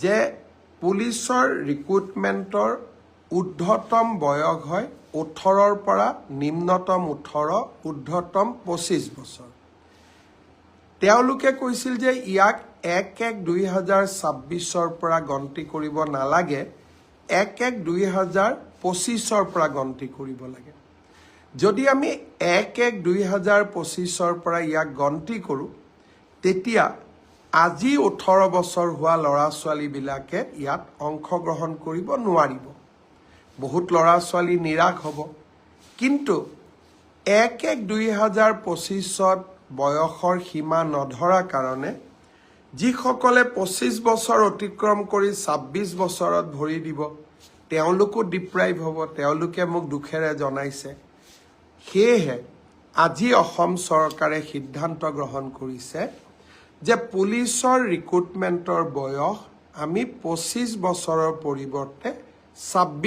যে পুলিচৰ ৰিক্ৰুটমেণ্টৰ ঊৰ্ধ্বতম বয়স হয় 18ৰ পৰা নিম্নতম 18, ঊৰ্ধ্বতম 25 বছৰ। তেওঁলোকে কৈছিল যে ইয়াক 1-1-2026ৰ পৰা গন্তি কৰিব নালাগে, 1-1-2025ৰ পৰা গন্তি কৰিব লাগে। যদি আমি 1-1-2025ৰ পৰা ইয়াক গন্তি কৰোঁ, তেতিয়া আজি 18 বছৰ হোৱা ল'ৰা ছোৱালীবিলাকে ইয়াত অংশগ্ৰহণ কৰিব নোৱাৰিব। বহুত ল'ৰা ছোৱালী নিৰাশ হ'ব। কিন্তু 1-1-2025ত বয়সৰ সীমা নধৰা কাৰণে যিসকলে 25 বছৰ অতিক্ৰম কৰি 26 বছৰত ভৰি দিব, তেওঁলোকো ডিপ্ৰাইভ হ'ব। তেওঁলোকে মোক দুখেৰে জনাইছে। সেয়েহে আজি অসম চৰকাৰে সিদ্ধান্ত গ্ৰহণ কৰিছে যে পুলিচৰ ৰিক্ৰুটমেণ্টৰ বয়স আমি 25 বছৰৰ পৰিৱৰ্তে 26